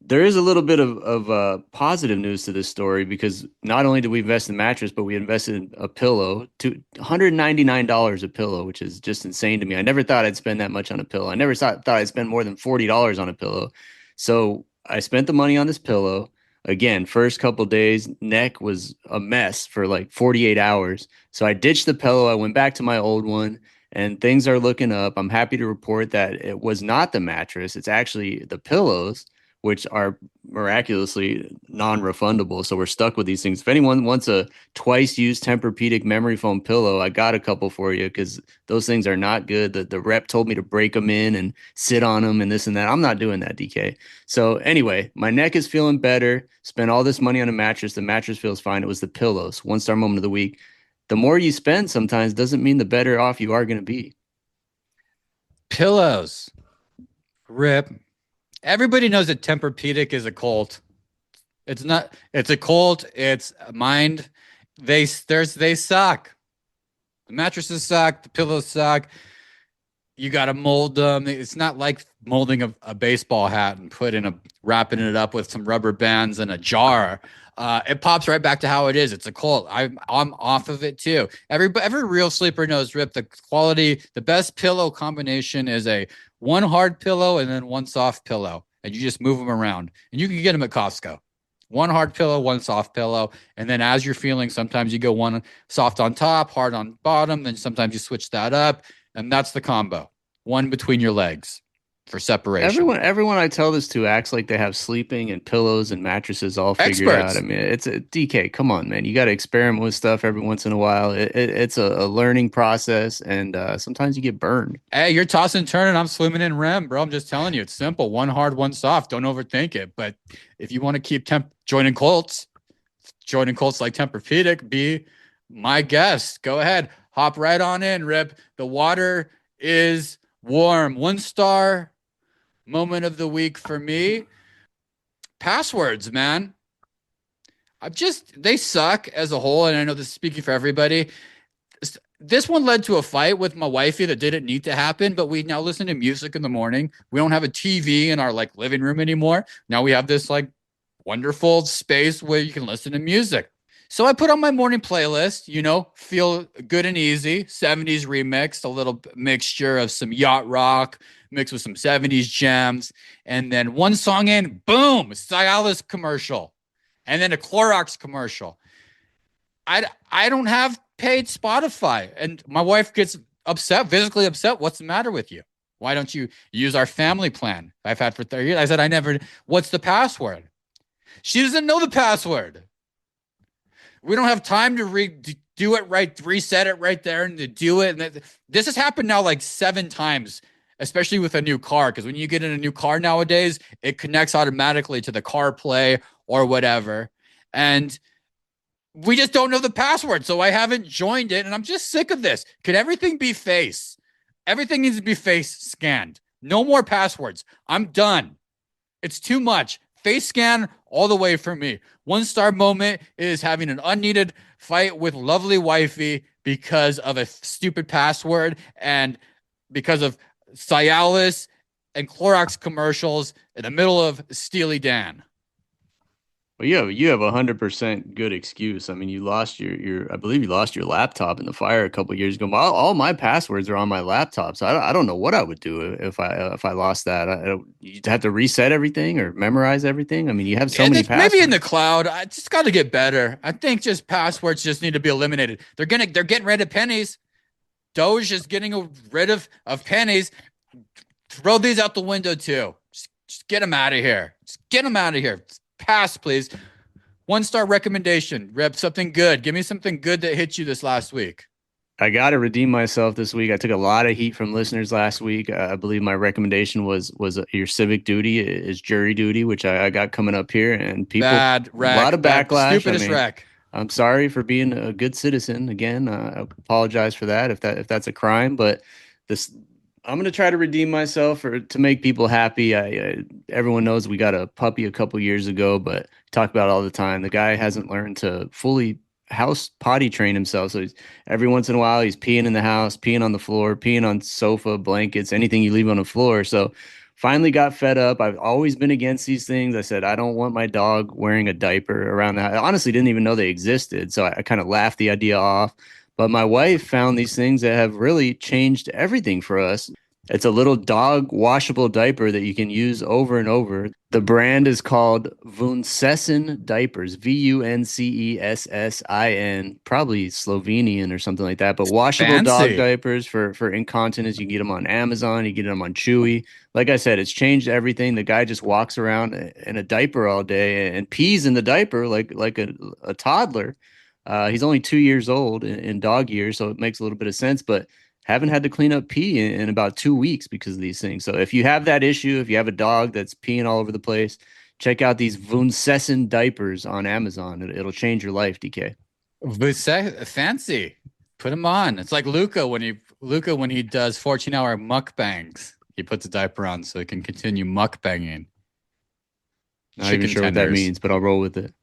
S2: There is a little bit of positive news to this story because not only did we invest in the mattress, but we invested in a pillow, to $199 a pillow, which is just insane to me. I never thought I'd spend that much on a pillow. I never thought I'd spend more than $40 on a pillow. So I spent the money on this pillow. Again, first couple days, neck was a mess for like 48 hours. So I ditched the pillow. I went back to my old one and things are looking up. I'm happy to report that it was not the mattress. It's actually the pillows, which are miraculously non-refundable. So we're stuck with these things. If anyone wants a twice used Tempur-Pedic memory foam pillow, I got a couple for you because those things are not good. The rep told me to break them in and sit on them and this and that. I'm not doing that, DK. So anyway, my neck is feeling better. Spent all this money on a mattress. The mattress feels fine. It was the pillows. 1 star moment of the week. The more you spend sometimes doesn't mean the better off you are going to be.
S1: Pillows. Rip. Everybody knows that Tempur-Pedic is a cult. It's not. It's a cult. It's mind. They suck. The mattresses suck. The pillows suck. You got to mold them. It's not like molding a baseball hat and wrapping it up with some rubber bands and a jar. It pops right back to how it is. It's a cult. I'm off of it too. Every real sleeper knows, Rip, the quality, the best pillow combination is a one hard pillow and then one soft pillow, and you just move them around, and you can get them at Costco. One hard pillow, one soft pillow, and then as you're feeling, sometimes you go one soft on top, hard on bottom, then sometimes you switch that up, and that's the combo. One between your legs for separation.
S2: Everyone I tell this to acts like they have sleeping and pillows and mattresses all figured out. I
S1: Experts.
S2: mean, it's a DK. Come on, man. You got to experiment with stuff every once in a while. It's a learning process, and sometimes you get burned.
S1: Hey, you're tossing and turning. I'm swimming in REM, bro. I'm just telling you, it's simple. One hard, one soft. Don't overthink it. But if you want to keep joining Colts like Tempur-Pedic, be my guest. Go ahead, hop right on in, Rip. The water is warm. 1 star moment of the week for me. Passwords, man. They suck as a whole, and I know this is speaking for everybody. This one led to a fight with my wifey that didn't need to happen, but we now listen to music in the morning. We don't have a TV in our like living room anymore. Now we have this like wonderful space where you can listen to music. So I put on my morning playlist, feel good and easy, 70s remix, a little mixture of some yacht rock mixed with some 70s gems. And then one song in, boom, Cialis commercial. And then a Clorox commercial. I don't have paid Spotify. And my wife gets upset, physically upset. What's the matter with you? Why don't you use our family plan I've had for 30 years? I said, what's the password? She doesn't know the password. We don't have time to do it right, reset it right there and to do it. And this has happened now like 7 times, especially with a new car. Because when you get in a new car nowadays, it connects automatically to the CarPlay or whatever. And we just don't know the password. So I haven't joined it. And I'm just sick of this. Could everything be face? Everything needs to be face scanned. No more passwords. I'm done. It's too much. Face scan all the way for me. 1 star moment is having an unneeded fight with lovely wifey because of a stupid password and because of Cialis and Clorox commercials in the middle of Steely Dan.
S2: Well, you have 100% good excuse. I mean, you lost I believe you lost your laptop in the fire a couple years ago. All my passwords are on my laptop, so I don't know what I would do if I lost that. You'd have to reset everything or memorize everything. I mean, you have so
S1: And
S2: many
S1: maybe in
S2: passwords.
S1: the cloud, I just got to get better. I think just passwords just need to be eliminated. They're getting rid of pennies. Doge is getting rid of pennies. Throw these out the window too. Just get them out of here. Just get them out of here. Pass, please. 1 star recommendation. Rep something good. Give me something good that hit you this last week.
S2: I got to redeem myself this week. I took a lot of heat from listeners last week. I believe my recommendation was your civic duty is jury duty, which I got coming up here, and people
S1: Bad
S2: a lot
S1: wreck.
S2: of
S1: Bad
S2: backlash. I
S1: stupidest
S2: mean,
S1: wreck.
S2: I'm sorry for being a good citizen. Again, I apologize for that if that's a crime, but this I'm gonna try to redeem myself or to make people happy. Everyone knows we got a puppy a couple years ago, but talk about it all the time. The guy hasn't learned to fully house potty train himself. So every once in a while he's peeing in the house, peeing on the floor, peeing on sofa, blankets, anything you leave on the floor. So finally got fed up. I've always been against these things. I said I don't want my dog wearing a diaper around the house. I honestly didn't even know they existed, so I kind of laughed the idea off. But my wife found these things that have really changed everything for us. It's a little dog washable diaper that you can use over and over. The brand is called Vuncessin diapers, Vuncessin, probably Slovenian or something like that. But washable dog
S1: Fancy.
S2: diapers for incontinence. You can get them on Amazon, you get them on Chewy. Like I said, it's changed everything. The guy just walks around in a diaper all day and pees in the diaper like a toddler. He's only 2 years old in dog years, so it makes a little bit of sense. But haven't had to clean up pee in about 2 weeks because of these things. So if you have that issue, if you have a dog that's peeing all over the place, check out these Vuncessin diapers on Amazon. It'll change your life, DK.
S1: Fancy. Put him on. It's like Luca when he does 14-hour mukbangs. He puts a diaper on so he can continue mukbanging
S2: Not even
S1: chicken
S2: sure what that
S1: tenders.
S2: means, but I'll roll with it.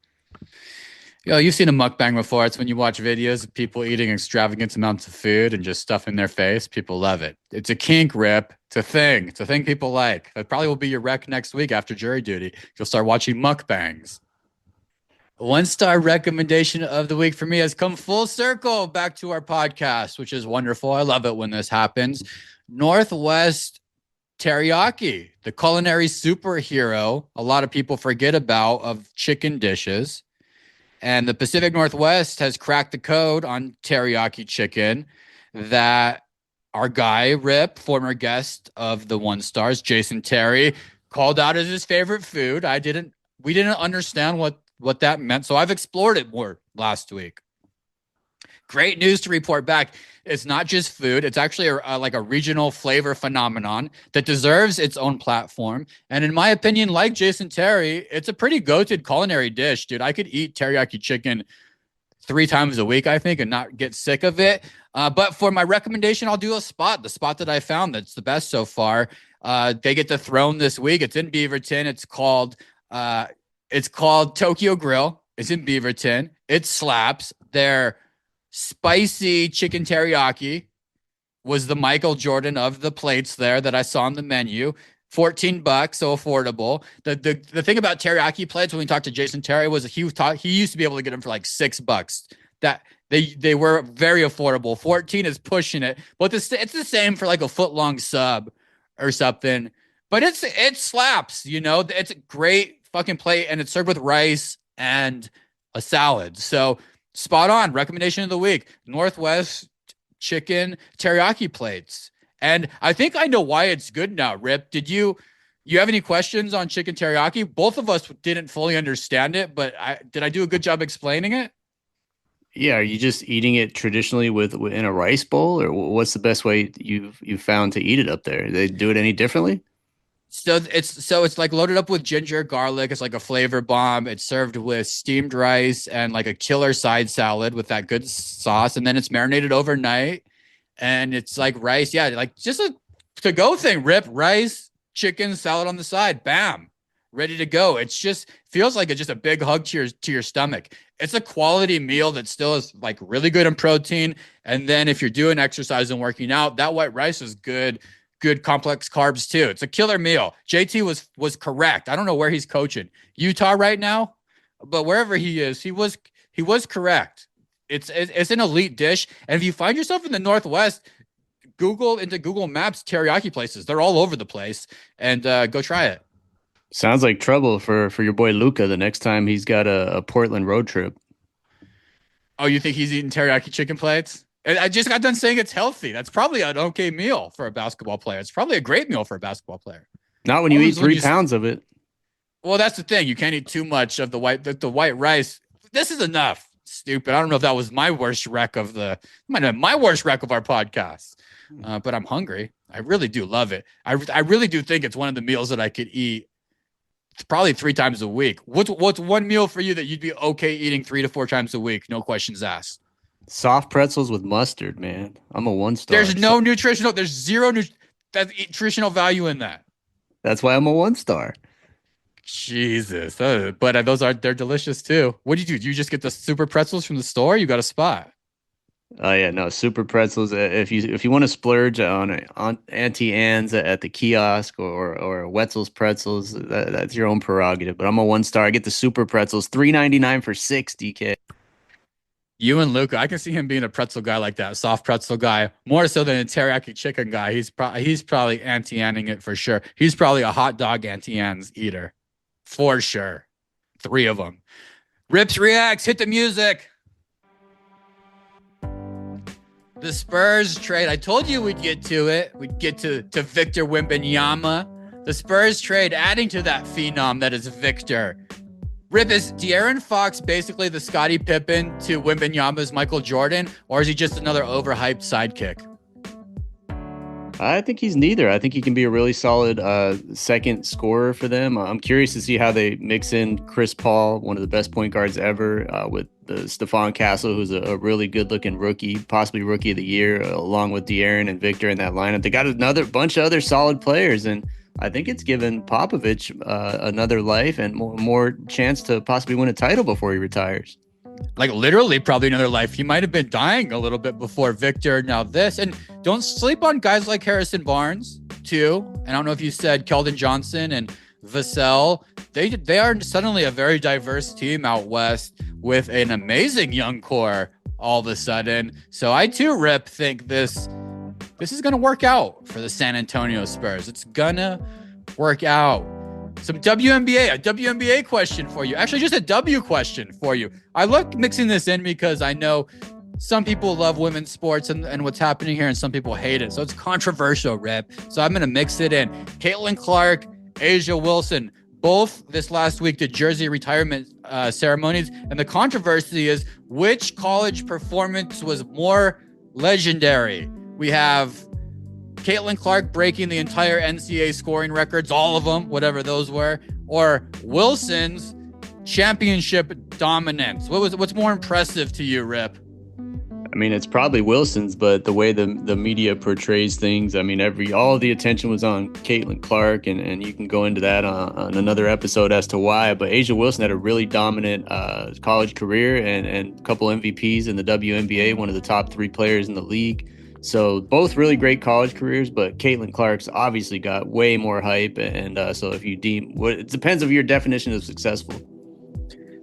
S1: Yo, you've seen a mukbang before. It's when you watch videos of people eating extravagant amounts of food and just stuff in their face. People love it. It's a kink, Rip. It's a thing. It's a thing people like. That probably will be your rec next week after jury duty. You'll start watching mukbangs. One-star recommendation of the week for me has come full circle back to our podcast, which is wonderful. I love it when this happens. Northwest Teriyaki, the culinary superhero a lot of people forget about of chicken dishes. And the Pacific Northwest has cracked the code on teriyaki chicken that our guy, Rip, former guest of the One Stars, Jason Terry, called out as his favorite food. We didn't understand what that meant. So I've explored it more last week. Great news to report back. It's not just food. It's actually like a regional flavor phenomenon that deserves its own platform. And in my opinion, like Jason Terry, it's a pretty goated culinary dish, dude. I could eat teriyaki chicken 3 times a week, I think, and not get sick of it. But for my recommendation, I'll do the spot that I found that's the best so far. They get the throne this week. It's in Beaverton. It's called Tokyo Grill. It's in Beaverton. It slaps. Their spicy chicken teriyaki was the Michael Jordan of the plates there that I saw on the menu. $14, so affordable. The thing about teriyaki plates when we talked to Jason Terry was he used to be able to get them for like $6. That they were very affordable. 14 is pushing it, but it's the same for like a foot long sub or something. But it slaps, It's a great fucking plate, and it's served with rice and a salad. So spot on. Recommendation of the week: Northwest chicken teriyaki plates. And I think I know why it's good now. Rip, did you have any questions on chicken teriyaki? Both of us didn't fully understand it, but did I do a good job explaining it?
S2: Yeah, are you just eating it traditionally in a rice bowl, or what's the best way you've found to eat it up there? They do it any differently?
S1: So it's like loaded up with ginger, garlic. It's like a flavor bomb. It's served with steamed rice and like a killer side salad with that good sauce, and then it's marinated overnight. And it's like rice, yeah, like just a to go thing. Rip rice, chicken, salad on the side, bam, ready to go. It's just feels like it's just a big hug to your stomach. It's a quality meal that still is like really good in protein. And then if you're doing exercise and working out, that white rice is good complex carbs too. It's a killer meal. JT was correct. I don't know where he's coaching. Utah right now, but wherever he is, he was correct. It's an elite dish, and if you find yourself in the Northwest, Google Maps teriyaki places. They're all over the place, and go try it.
S2: Sounds like trouble for your boy Luca the next time he's got a Portland road trip.
S1: Oh, you think he's eating teriyaki chicken plates? I just got done saying it's healthy. That's probably an okay meal for a basketball player. It's probably a great meal for a basketball player.
S2: Not when you eat
S1: Problems when
S2: 3 pounds of it.
S1: well, that's the thing. You can't eat too much of the white rice. This is enough. Stupid. I don't know if that was my worst wreck of the might have been my worst wreck of our podcast. But I'm hungry. I really do love it. I really do think it's one of the meals that I could eat probably 3 times a week. What's one meal for you that you'd be okay eating 3 to 4 times a week? No questions asked.
S2: Soft pretzels with mustard, man. I'm a one star.
S1: There's no nutritional. There's zero. That's nutritional value in that.
S2: That's why I'm a 1 star.
S1: Jesus. But they're delicious too. What do you do? Do you just get the super pretzels from the store? You got a spot.
S2: Oh yeah, no, super pretzels. If you want to splurge on Auntie Anne's at the kiosk or Wetzel's pretzels, that's your own prerogative. But I'm a 1 star. I get the super pretzels, 3.99 for six. DK.
S1: You and Luca, I can see him being a pretzel guy like that, soft pretzel guy, more so than a teriyaki chicken guy. He's probably Auntie Anning it for sure. He's probably a hot dog Auntie Anne's eater, for sure. 3 of them. Rips reacts. Hit the music. The Spurs trade. I told you we'd get to it. We'd get to Victor Wembanyama. The Spurs trade, adding to that phenom that is Victor. Rip, is De'Aaron Fox basically the Scottie Pippen to Wembanyama's Michael Jordan, or is he just another overhyped sidekick?
S2: I think he's neither. I think he can be a really solid second scorer for them. I'm curious to see how they mix in Chris Paul, one of the best point guards ever, with Stephon Castle, who's a really good-looking rookie, possibly rookie of the year, along with De'Aaron and Victor in that lineup. They got another bunch of other solid players, and I think it's given Popovich another life and more chance to possibly win a title before he retires.
S1: Like literally probably another life. He might have been dying a little bit before Victor. Now this, and don't sleep on guys like Harrison Barnes too. And I don't know if you said Keldon Johnson and Vassell. They are suddenly a very diverse team out west with an amazing young core all of a sudden. So I too, Rip, think this is going to work out for the San Antonio Spurs. It's gonna work out. Some a WNBA question for you. Actually, just a W question for you. I love mixing this in because I know some people love women's sports and what's happening here, and some people hate it. So it's controversial, Rip. So I'm going to mix it in. Caitlin Clark, Asia Wilson, both this last week did jersey retirement ceremonies. And the controversy is which college performance was more legendary. We have Caitlin Clark breaking the entire NCAA scoring records, all of them, whatever those were, or Wilson's championship dominance. What's more impressive to you, Rip?
S2: I mean, it's probably Wilson's, but the way the media portrays things, I mean, all of the attention was on Caitlin Clark, and you can go into that on another episode as to why. But Asia Wilson had a really dominant college career and a couple MVPs in the WNBA, one of the top 3 players in the league. So both really great college careers, but Caitlin Clark's obviously got way more hype. And so if you it depends on your definition of successful.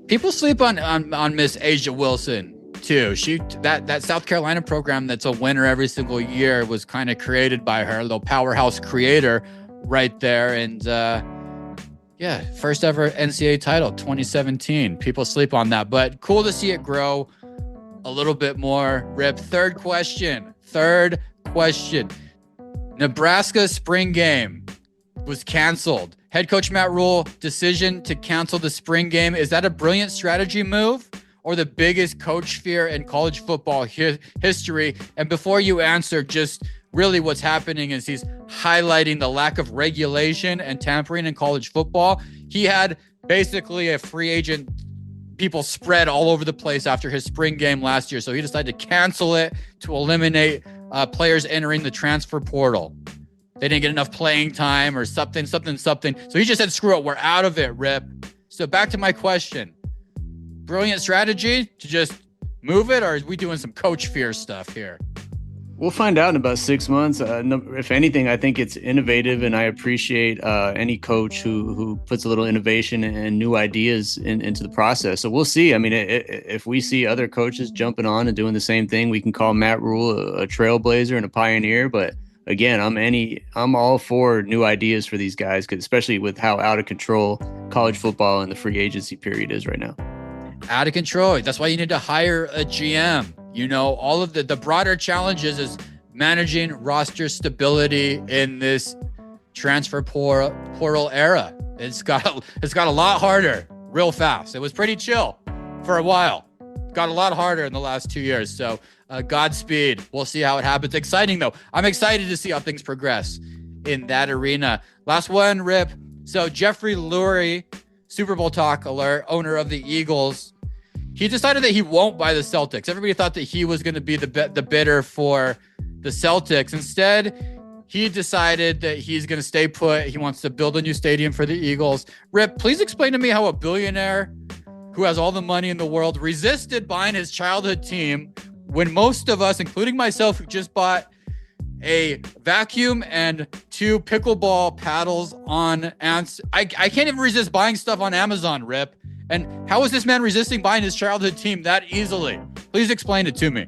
S1: People sleep on Miss Asia Wilson too. That South Carolina program that's a winner every single year was kind of created by her, little powerhouse creator right there. And first ever NCAA title, 2017. People sleep on that, but cool to see it grow a little bit more. Rip, third question. Nebraska spring game was canceled. Head coach Matt Rule decision to cancel the spring game. Is that a brilliant strategy move or the biggest coach fear in college football history? And before you answer, just really what's happening is he's highlighting the lack of regulation and tampering in college football. He had basically a free agent people spread all over the place after his spring game last year. So he decided to cancel it to eliminate players entering the transfer portal. They didn't get enough playing time or something. So he just said, screw it, we're out of it, Rip. So back to my question. Brilliant strategy to just move it, or are we doing some coach fear stuff here?
S2: We'll find out in about 6 months. If anything, I think it's innovative, and I appreciate any coach who puts a little innovation and new ideas into the process. So we'll see. I mean, if we see other coaches jumping on and doing the same thing, we can call Matt Rule a trailblazer and a pioneer. But again, I'm all for new ideas for these guys, especially with how out of control college football and the free agency period is right now.
S1: Out of control. That's why you need to hire a GM. You know, all of the broader challenges is managing roster stability in this transfer portal era. It's got a lot harder real fast. It was pretty chill for a while. Got a lot harder in the last 2 years. So Godspeed. We'll see how it happens. Exciting though. I'm excited to see how things progress in that arena. Last one, Rip. So Jeffrey Lurie, Super Bowl talk alert, owner of the Eagles. He decided that he won't buy the Celtics. Everybody thought that he was going to be the bidder for the Celtics. Instead, he decided that he's going to stay put. He wants to build a new stadium for the Eagles. Rip, please explain to me how a billionaire who has all the money in the world resisted buying his childhood team when most of us, including myself, who just bought a vacuum and 2 pickleball paddles on ants. I can't even resist buying stuff on Amazon, Rip. And how is this man resisting buying his childhood team that easily? Please explain it to me.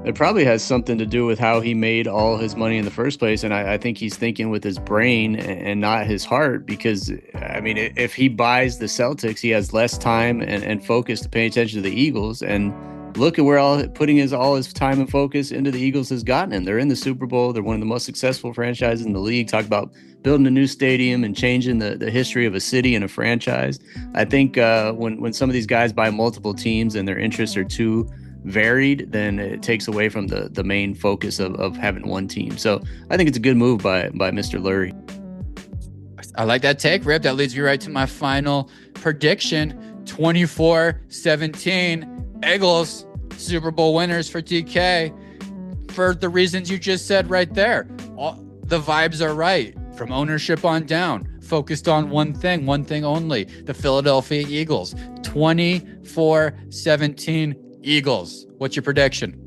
S2: It probably has something to do with how he made all his money in the first place. And I think he's thinking with his brain and not his heart, because, I mean, if he buys the Celtics, he has less time and focus to pay attention to the Eagles. And look at where all his time and focus into the Eagles has gotten him. They're in the Super Bowl. They're one of the most successful franchises in the league. Talk about building a new stadium and changing the history of a city and a franchise. I think when some of these guys buy multiple teams and their interests are too varied, then it takes away from the main focus of having one team. So I think it's a good move by Mr. Lurie.
S1: I like that take, Rip. That leads me right to my final prediction. 24-17 Eagles Super Bowl winners for DK, for the reasons you just said right there. The vibes are right from ownership on down, focused on one thing only, the Philadelphia Eagles. 24-17 Eagles. What's your prediction?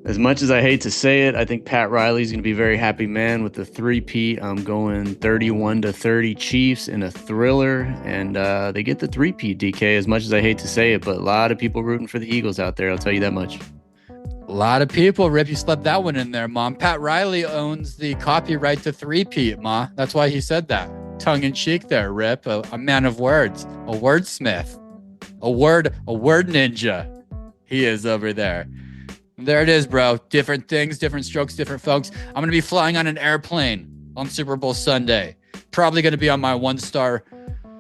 S2: As much as I hate to say it, I think Pat Riley's going to be a very happy man with the three-peat. I'm going 31-30 Chiefs in a thriller, and they get the three-peat, DK, as much as I hate to say it, but a lot of people rooting for the Eagles out there, I'll tell you that much.
S1: A lot of people, Rip, you slept that one in there, Mom. Pat Riley owns the copyright to three-peat, Ma. That's why he said that. Tongue-in-cheek there, Rip. A man of words, a wordsmith, a word ninja. He is over there. There it is, bro. Different things, different strokes, different folks. I'm going to be flying on an airplane on Super Bowl Sunday. Probably going to be on my 1-star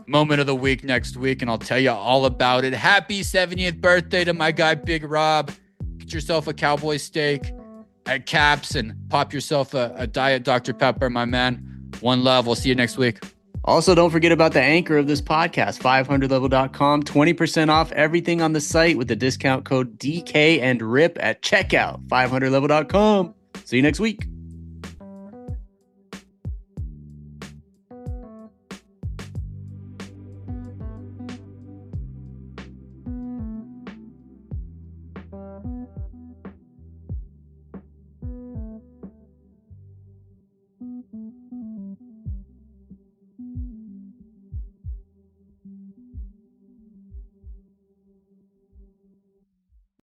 S1: moment of the week next week, and I'll tell you all about it. Happy 70th birthday to my guy, Big Rob. Get yourself a cowboy steak at Caps and pop yourself a Diet Dr. Pepper, my man. One love. We'll see you next week.
S2: Also, don't forget about the anchor of this podcast, 500level.com. 20% off everything on the site with the discount code DK and RIP at checkout. 500level.com. See you next week.